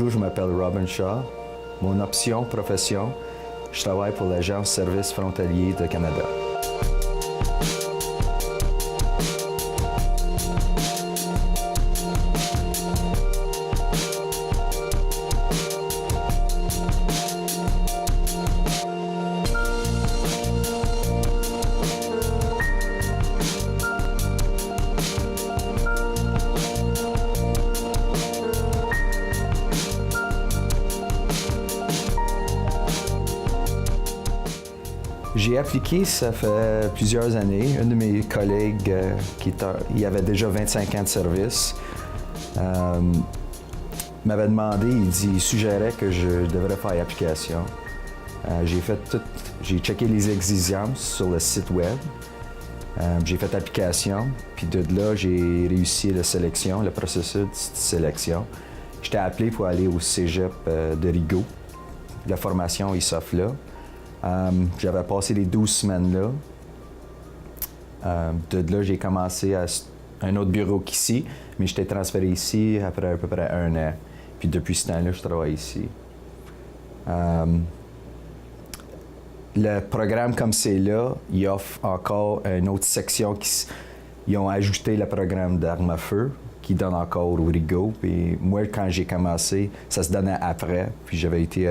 Bonjour, je m'appelle Robin Shaw. Mon option, profession, je travaille pour l'Agence Services frontaliers de Canada. J'ai appliqué, ça fait plusieurs années. Un de mes collègues il avait déjà 25 ans de service m'avait demandé, il suggérait que je devrais faire l'application. J'ai checké les exigences sur le site web. J'ai fait l'application, puis de là, j'ai réussi le processus de sélection. J'étais appelé pour aller au cégep de Rigaud. La formation, il s'offre là. J'avais passé les 12 semaines là. De là, j'ai commencé à un autre bureau qu'ici, mais j'étais transféré ici après à peu près 1 an. Puis depuis ce temps-là, je travaille ici. Le programme comme c'est là, il offre encore une autre section ils ont ajouté le programme d'armes à feu qui donne encore au Rigaud. Puis moi, quand j'ai commencé, ça se donnait après. Puis j'avais été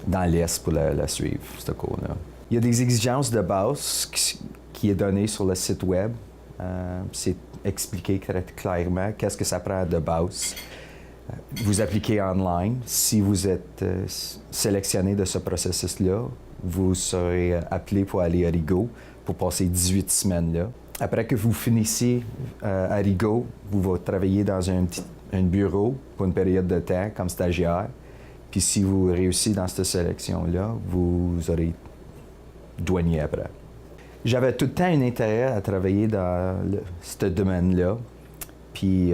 dans l'Est pour la suivre, ce cours-là. Il y a des exigences de base qui est donné sur le site web. C'est expliqué très clairement qu'est-ce que ça prend de base. Vous appliquez online. Si vous êtes sélectionné de ce processus-là, vous serez appelé pour aller à Rigaud pour passer 18 semaines là. Après que vous finissez à Rigaud, vous allez travailler dans un bureau pour une période de temps comme stagiaire. Puis si vous réussissez dans cette sélection-là, vous aurez douanier après. J'avais tout le temps un intérêt à travailler dans ce domaine-là. Puis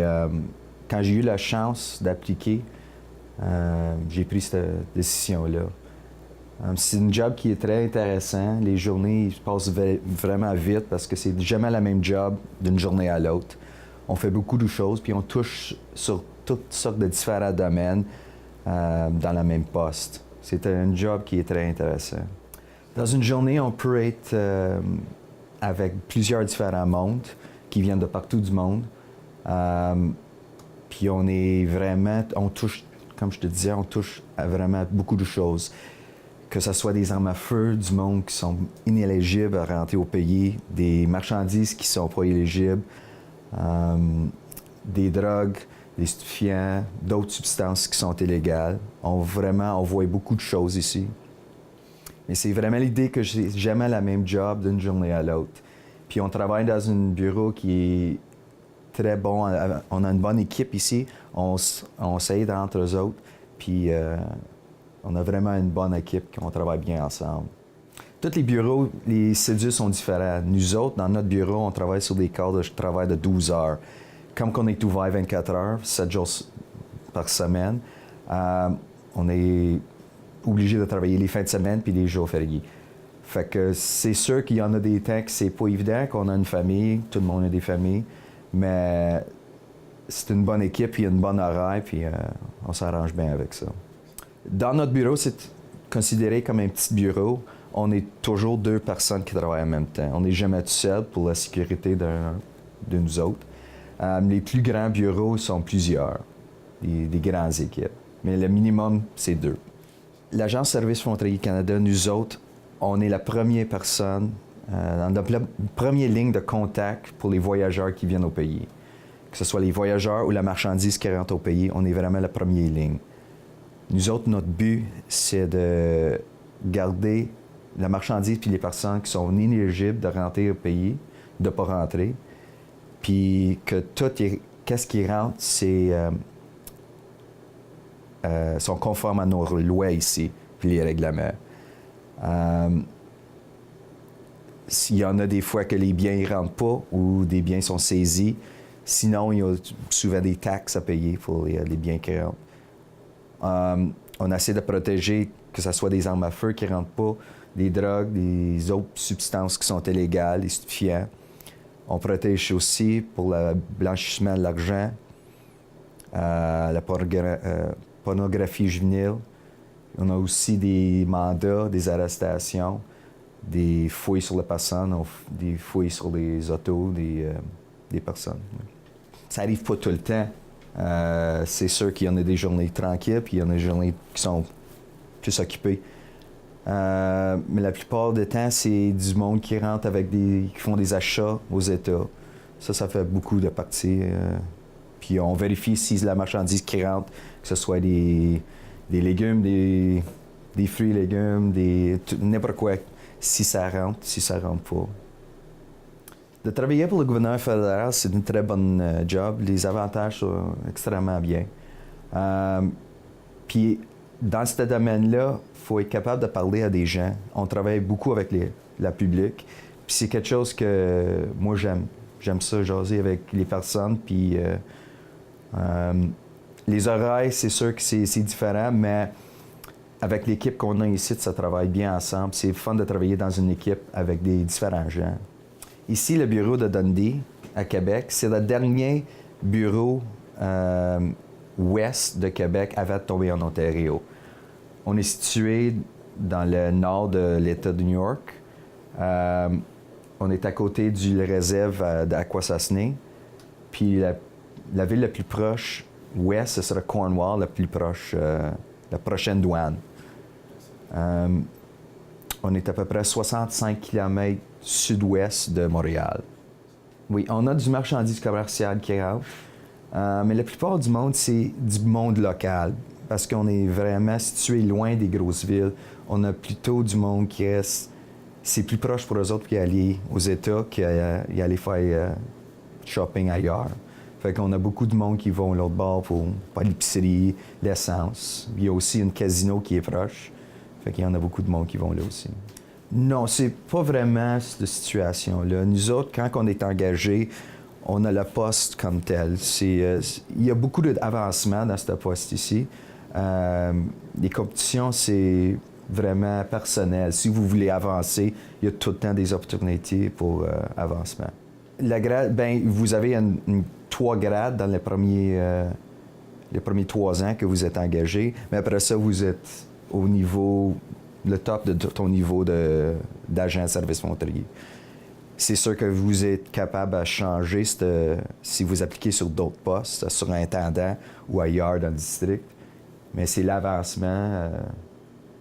quand j'ai eu la chance d'appliquer, j'ai pris cette décision-là. C'est un job qui est très intéressant. Les journées passent vraiment vite parce que c'est jamais le même job d'une journée à l'autre. On fait beaucoup de choses, puis on touche sur toutes sortes de différents domaines. Dans le même poste. C'est un job qui est très intéressant. Dans une journée, on peut être avec plusieurs différents mondes qui viennent de partout du monde. Puis on touche, comme je te disais, on touche à vraiment beaucoup de choses. Que ce soit des armes à feu, du monde qui sont inéligibles à rentrer au pays, des marchandises qui sont pas éligibles, des drogues, des stupéfiants, d'autres substances qui sont illégales. On voit beaucoup de choses ici. Mais c'est vraiment l'idée que j'ai jamais le même job d'une journée à l'autre. Puis on travaille dans un bureau qui est très bon. On a une bonne équipe ici. On s'aide entre eux autres. Puis on a vraiment une bonne équipe, on travaille bien ensemble. Tous les bureaux, les cédules sont différents. Nous autres, dans notre bureau, on travaille sur des quarts de travail de 12 heures. Comme on est ouvert 24 heures, 7 jours par semaine, on est obligé de travailler les fins de semaine puis les jours fériés. Fait que c'est sûr qu'il y en a des temps que c'est pas évident, qu'on a une famille, tout le monde a des familles, mais c'est une bonne équipe, puis il y a une bonne horaire, puis on s'arrange bien avec ça. Dans notre bureau, c'est considéré comme un petit bureau. On est toujours 2 personnes qui travaillent en même temps. On n'est jamais tout seul pour la sécurité de nous autres. Les plus grands bureaux sont plusieurs, des grandes équipes. Mais le minimum, c'est 2. L'Agence Services frontaliers Canada, nous autres, on est la première personne, dans la première ligne de contact pour les voyageurs qui viennent au pays. Que ce soit les voyageurs ou la marchandise qui rentre au pays, on est vraiment la première ligne. Nous autres, notre but, c'est de garder la marchandise puis les personnes qui sont inéligibles de rentrer au pays, de ne pas rentrer. Puis que qu'est-ce qui rentre, sont conformes à nos lois ici, puis les règlements. S'il y en a des fois que les biens ne rentrent pas ou des biens sont saisis, sinon il y a souvent des taxes à payer pour les biens qui rentrent. On essaie de protéger que ce soit des armes à feu qui ne rentrent pas, des drogues, des autres substances qui sont illégales, des stupéfiants. On protège aussi pour le blanchissement de l'argent. la pornographie juvénile. On a aussi des mandats, des arrestations, des fouilles sur les personnes, des fouilles sur les autos des personnes. Ça n'arrive pas tout le temps. C'est sûr qu'il y en a des journées tranquilles, puis il y en a des journées qui sont plus occupées. Mais la plupart du temps, c'est du monde qui rentre qui font des achats aux États. Ça fait beaucoup de parties. Puis on vérifie si la marchandise qui rentre, que ce soit des légumes, des fruits et légumes, n'importe quoi, si ça rentre pas. De travailler pour le gouverneur fédéral, c'est une très bonne job. Les avantages sont extrêmement bien. Puis dans ce domaine-là, il faut être capable de parler à des gens. On travaille beaucoup avec la public. Puis c'est quelque chose que moi j'aime. J'aime ça, jaser avec les personnes. Puis les horaires, c'est sûr que c'est différent, mais avec l'équipe qu'on a ici, ça travaille bien ensemble. C'est fun de travailler dans une équipe avec des différents gens. Ici, le bureau de Dundee, à Québec, c'est le dernier bureau ouest de Québec avant de tomber en Ontario. On est situé dans le nord de l'État de New York. On est à côté du réserve d'Akwesasne. Puis la ville la plus proche ouest, ce sera Cornwall, la plus proche, la prochaine douane. On est à peu près 65 km sud-ouest de Montréal. Oui, on a du marchandise commercial qui rentre, mais la plupart du monde, c'est du monde local, parce qu'on est vraiment situé loin des grosses villes. On a plutôt du monde qui reste... C'est plus proche pour eux autres qu'aller aux États qu'aller faire shopping ailleurs. Fait qu'on a beaucoup de monde qui vont l'autre bord pour l'épicerie, l'essence. Il y a aussi un casino qui est proche. Fait qu'il y en a beaucoup de monde qui vont là aussi. Non, c'est pas vraiment cette situation-là. Nous autres, quand on est engagés, on a le poste comme tel. Il y a beaucoup d'avancement dans ce poste ici. Les compétitions, c'est vraiment personnel. Si vous voulez avancer, il y a tout le temps des opportunités pour avancement. La grade, vous avez 3 grades dans les premiers 3 ans que vous êtes engagé, mais après ça, vous êtes au niveau, le top de ton niveau d'agent de service frontalier. C'est sûr que vous êtes capable de changer si vous appliquez sur d'autres postes, sur un intendant ou ailleurs dans le district, mais c'est l'avancement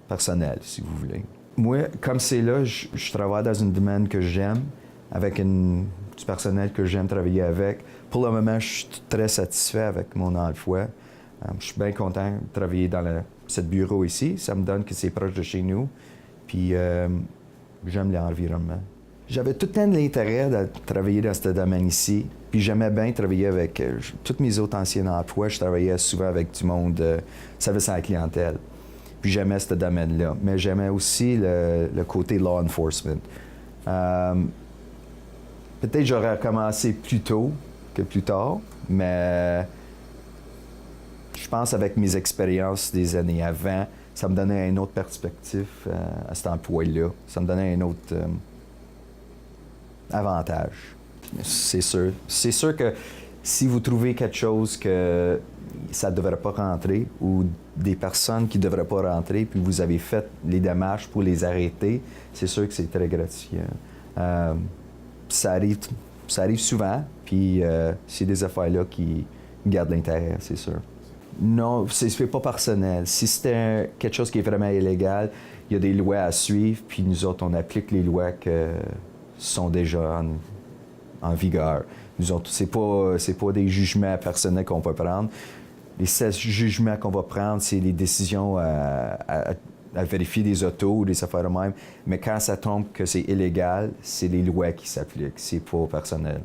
personnel, si vous voulez. Moi, comme c'est là, je travaille dans un domaine que j'aime, avec du personnel que j'aime travailler avec. Pour le moment, je suis très satisfait avec mon emploi. Je suis bien content de travailler dans ce bureau ici. Ça me donne que c'est proche de chez nous. Puis j'aime l'environnement. J'avais tout le temps de l'intérêt de travailler dans ce domaine ici. Puis j'aimais bien travailler avec tous mes autres anciens emplois. Je travaillais souvent avec du monde service à la clientèle. Puis j'aimais ce domaine-là. Mais j'aimais aussi le côté law enforcement. Peut-être j'aurais commencé plus tôt que plus tard, mais je pense avec mes expériences des années avant, ça me donnait une autre perspective à cet emploi-là. Ça me donnait un autre avantage. C'est sûr. C'est sûr que si vous trouvez quelque chose que ça ne devrait pas rentrer ou des personnes qui ne devraient pas rentrer, puis vous avez fait les démarches pour les arrêter, c'est sûr que c'est très gratifiant. Ça arrive souvent, puis c'est des affaires-là qui gardent l'intérêt, c'est sûr. Non, c'est pas personnel. Si c'était quelque chose qui est vraiment illégal, il y a des lois à suivre, puis nous autres, on applique les lois qui sont déjà en vigueur. Nous autres, c'est pas des jugements personnels qu'on peut prendre. Les 16 jugements qu'on va prendre, c'est les décisions à vérifier des autos ou des affaires de même. Mais quand ça tombe que c'est illégal, c'est les lois qui s'appliquent. C'est pas personnel.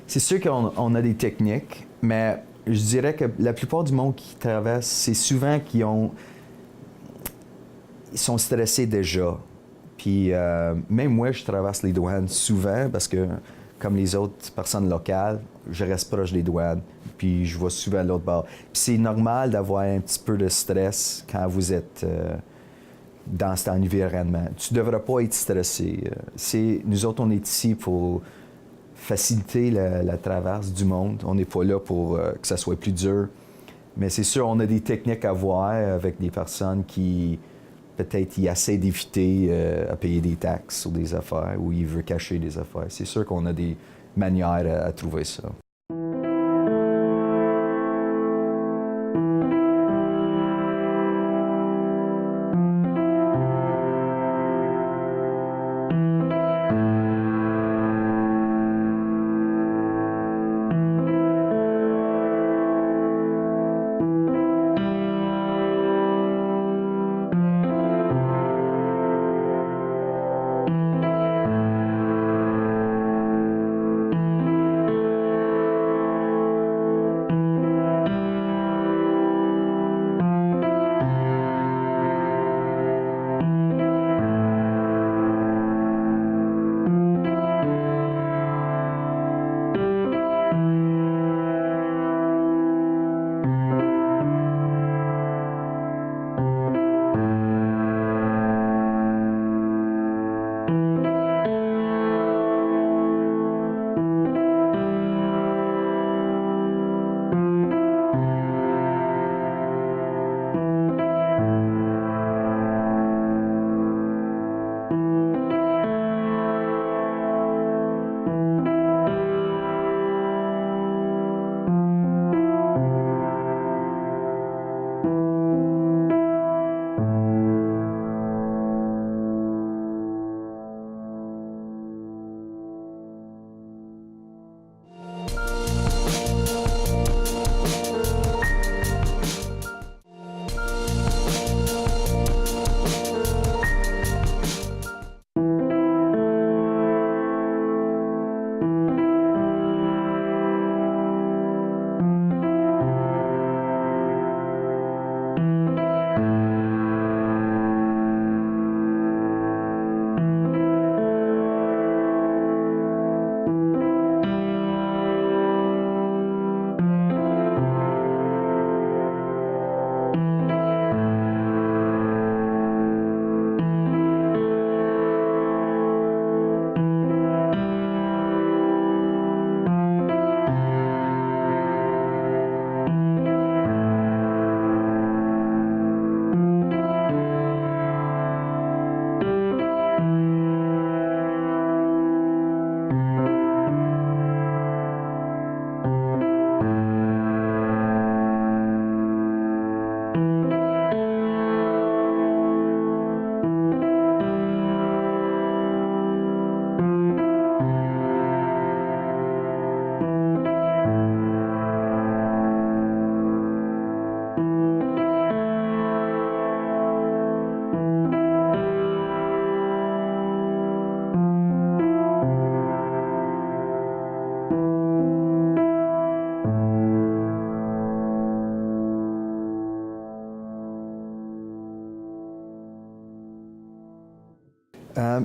C'est sûr qu'on a des techniques, mais je dirais que la plupart du monde qui traverse, c'est souvent ils sont stressés déjà. Puis même moi, je traverse les douanes souvent parce que, comme les autres personnes locales, je reste proche des douanes, puis je vais souvent à l'autre bord. Puis c'est normal d'avoir un petit peu de stress quand vous êtes dans cet environnement. Tu ne devrais pas être stressé. Nous autres, on est ici pour faciliter la traverse du monde. On n'est pas là pour que ça soit plus dur. Mais c'est sûr, on a des techniques à voir avec des personnes qui, peut-être, ils essaient d'éviter à payer des taxes sur des affaires ou ils veulent cacher des affaires. C'est sûr qu'on a des manières à trouver ça.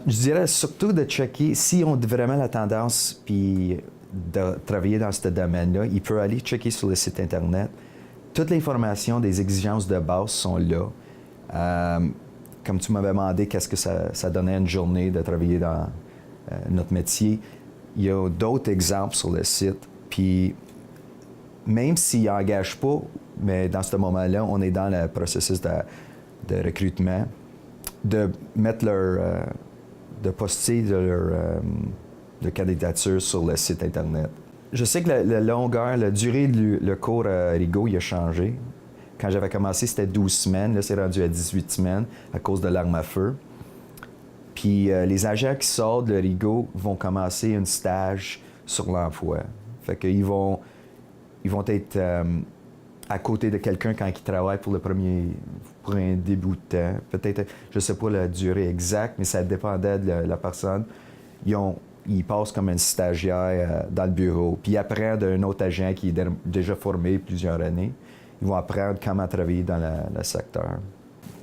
Je dirais surtout de checker si on a vraiment la tendance puis de travailler dans ce domaine-là. Il peut aller checker sur le site Internet. Toute l'information des exigences de base sont là. Comme tu m'avais demandé qu'est-ce que ça donnait une journée de travailler dans notre métier, il y a d'autres exemples sur le site. Puis même s'ils n'engagent pas, mais dans ce moment-là, on est dans le processus de recrutement, de mettre de poster de candidature sur le site Internet. Je sais que la durée du cours à Rigaud, il a changé. Quand j'avais commencé, c'était 12 semaines. Là, c'est rendu à 18 semaines à cause de l'arme à feu. Puis les agents qui sortent de Rigaud vont commencer un stage sur l'emploi. Fait qu'ils vont être à côté de quelqu'un quand il travaille pour un début de temps. Peut-être, je ne sais pas la durée exacte, mais ça dépendait de la personne. Ils passent comme un stagiaire dans le bureau. Puis ils apprennent d'un autre agent qui est déjà formé plusieurs années. Ils vont apprendre comment travailler dans le secteur.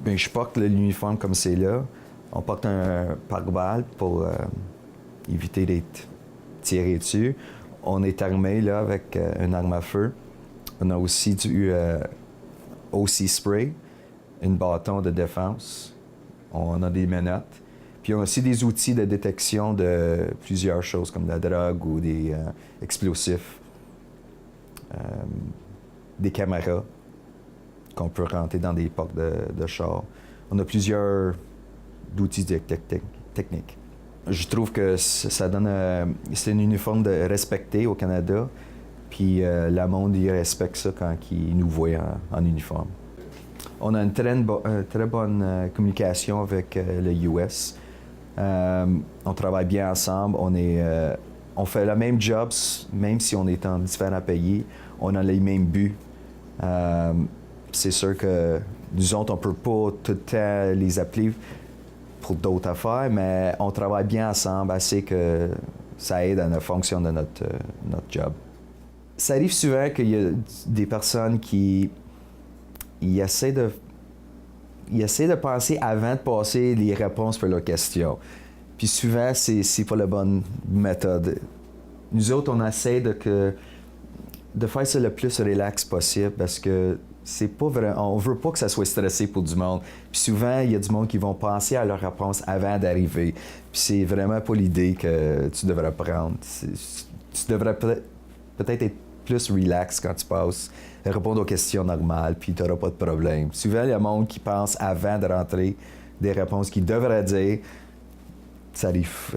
Bien, je porte l'uniforme comme c'est là. On porte un pare-balles pour éviter d'être tiré dessus. On est armé là, avec une arme à feu. On a aussi du OC spray, un bâton de défense. On a des menottes. Puis on a aussi des outils de détection de plusieurs choses, comme de la drogue ou des explosifs, des caméras. qu'on peut rentrer dans des portes de char. On a plusieurs outils techniques. Je trouve que ça donne... c'est un uniforme respecté au Canada, puis le monde, il respecte ça quand il nous voit en uniforme. On a une très bonne communication avec le US. On travaille bien ensemble. On fait le même job, même si on est en différents pays. On a les mêmes buts. C'est sûr que nous autres, on ne peut pas tout le temps les appeler pour d'autres affaires, mais on travaille bien ensemble assez que ça aide à la fonction de notre job. Ça arrive souvent qu'il y a des personnes qui essaient de penser avant de passer les réponses pour leurs questions. Puis souvent, c'est pas la bonne méthode. Nous autres, on essaie de faire ça le plus relax possible parce que c'est pas vrai. On veut pas que ça soit stressé pour du monde. Puis souvent, il y a du monde qui vont penser à leur réponse avant d'arriver. Puis c'est vraiment pas l'idée que tu devrais prendre. Tu devrais peut-être être plus relax quand tu passes, répondre aux questions normales, puis tu n'auras pas de problème. Souvent, il y a du monde qui pense avant de rentrer des réponses qu'ils devraient dire. Ça arrive.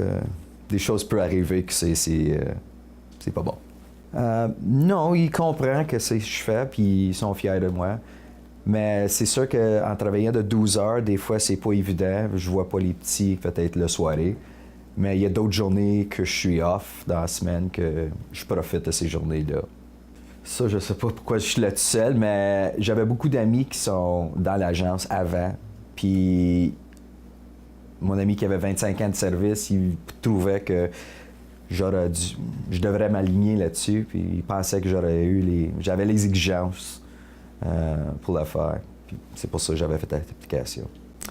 Des choses peuvent arriver que c'est pas bon. Non, ils comprennent que c'est ce que je fais, puis ils sont fiers de moi. Mais c'est sûr qu'en travaillant de 12 heures, des fois, c'est pas évident. Je vois pas les petits, peut-être le soirée. Mais il y a d'autres journées que je suis off dans la semaine, que je profite de ces journées-là. Ça, je sais pas pourquoi je suis là tout seul, mais j'avais beaucoup d'amis qui sont dans l'agence avant. Puis mon ami qui avait 25 ans de service, il trouvait que je devrais m'aligner là-dessus, puis il pensait que j'avais les exigences pour le faire. Puis c'est pour ça que j'avais fait l'application.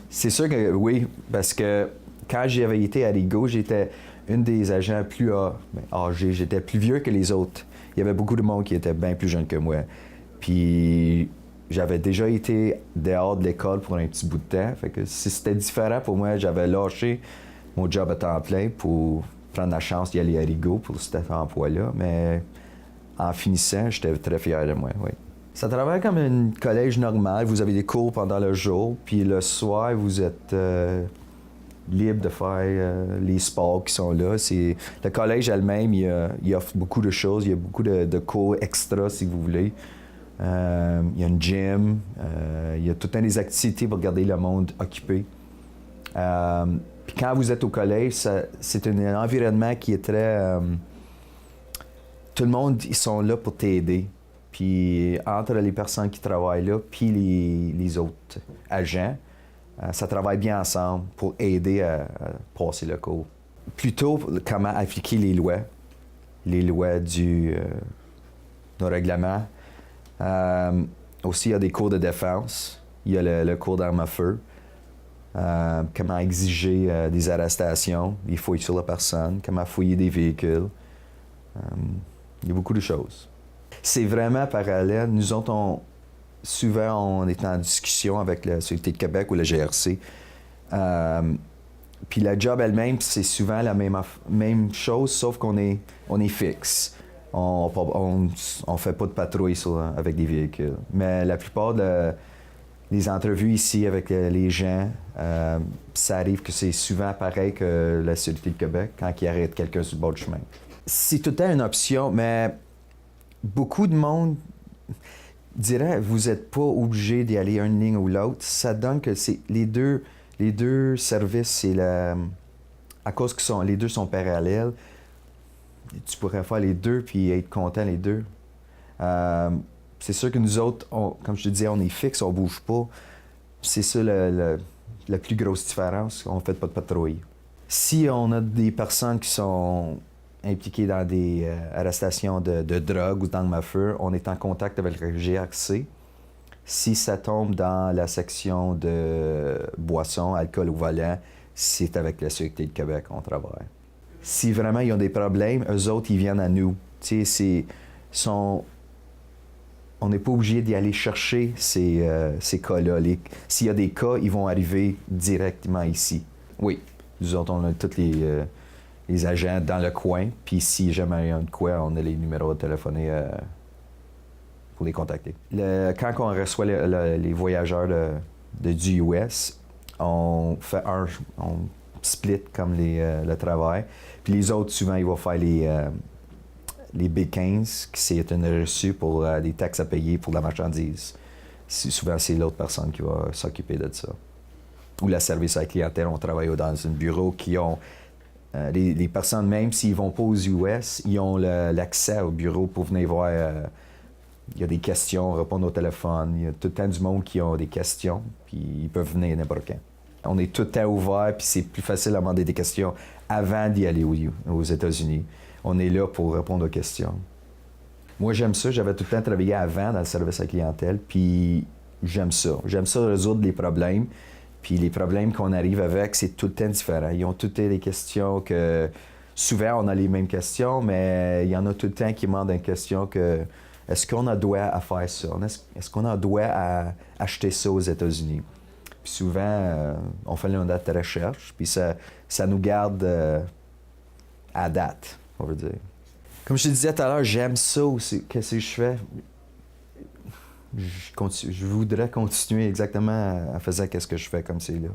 C'est sûr que oui, parce que quand j'avais été à Rigaud, j'étais une des agents plus âgés. J'étais plus vieux que les autres. Il y avait beaucoup de monde qui était bien plus jeune que moi. Puis j'avais déjà été dehors de l'école pour un petit bout de temps. Fait que si c'était différent pour moi, j'avais lâché mon job à temps plein pour prendre la chance d'y aller à Rigaud pour cet emploi-là. Mais en finissant, j'étais très fier de moi, oui. Ça travaille comme un collège normal. Vous avez des cours pendant le jour, puis le soir, vous êtes libre de faire les sports qui sont là. Le collège elle-même, il offre beaucoup de choses. Il y a beaucoup de cours extra, si vous voulez. Il y a une gym. Il y a tout un des activités pour garder le monde occupé. Puis quand vous êtes au collège, c'est un environnement qui est très... tout le monde, ils sont là pour t'aider. Puis entre les personnes qui travaillent là, puis les autres agents, ça travaille bien ensemble pour aider à passer le cours. Plutôt, comment appliquer les lois du règlement. Aussi, il y a des cours de défense. Il y a le cours d'armes à feu. Comment exiger des arrestations, des fouilles sur la personne, comment fouiller des véhicules. Il y a beaucoup de choses. C'est vraiment parallèle. Nous autres, souvent, on est en discussion avec la Sûreté de Québec ou la GRC. Puis la job elle-même, c'est souvent la même chose, sauf qu'on est fixe. On fait pas de patrouille avec des véhicules. Mais la plupart des entrevues ici avec les gens, ça arrive que c'est souvent pareil que la Sûreté de Québec quand ils arrêtent quelqu'un sur le bord du chemin. C'est tout le temps une option, mais beaucoup de monde dirait vous n'êtes pas obligé d'y aller une ligne ou l'autre. Ça donne que c'est les deux services, c'est à cause que les deux sont parallèles, tu pourrais faire les deux puis être content les deux. C'est sûr que nous autres, comme je te disais, on est fixe, on bouge pas. C'est ça la plus grosse différence, on fait pas de patrouille. Si on a des personnes qui sont impliquées dans des arrestations de drogue ou d'armes à feu, on est en contact avec le GRC. Si ça tombe dans la section de boissons, alcool au volant, c'est avec la Sûreté de Québec qu'on travaille. Si vraiment ils ont des problèmes, eux autres, ils viennent à nous. Tu sais, on n'est pas obligé d'y aller chercher ces cas-là. S'il y a des cas, ils vont arriver directement ici. Oui, nous autres, on a tous les agents dans le coin. Puis si jamais il y a de quoi, on a les numéros de téléphoner pour les contacter. Quand on reçoit les voyageurs du US, on split comme le travail. Puis les autres, souvent, ils vont faire les B15, qui c'est une reçue pour des taxes à payer pour la marchandise. Souvent, c'est l'autre personne qui va s'occuper de ça. Ou la service à la clientèle, on travaille dans un bureau qui ont... les personnes, même s'ils ne vont pas aux US, ils ont l'accès au bureau pour venir voir. Il y a des questions, répondre au téléphone. Il y a tout le temps du monde qui ont des questions, puis ils peuvent venir n'importe quand. On est tout le temps ouvert, puis c'est plus facile à demander des questions avant d'y aller aux États-Unis. On est là pour répondre aux questions. Moi, j'aime ça. J'avais tout le temps travaillé avant dans le service à la clientèle, puis j'aime ça. J'aime ça résoudre les problèmes. Puis les problèmes qu'on arrive avec, c'est tout le temps différent. Ils ont toutes des questions que... Souvent, on a les mêmes questions, mais il y en a tout le temps qui demandent une question que... Est-ce qu'on a droit à faire ça? Est-ce qu'on a droit à acheter ça aux États-Unis? Puis souvent, on fait une date de recherche, puis ça nous garde à date, on veut dire. Comme je te disais tout à l'heure, j'aime ça aussi. Qu'est-ce que je fais? Je voudrais continuer exactement à faire ce que je fais comme c'est là.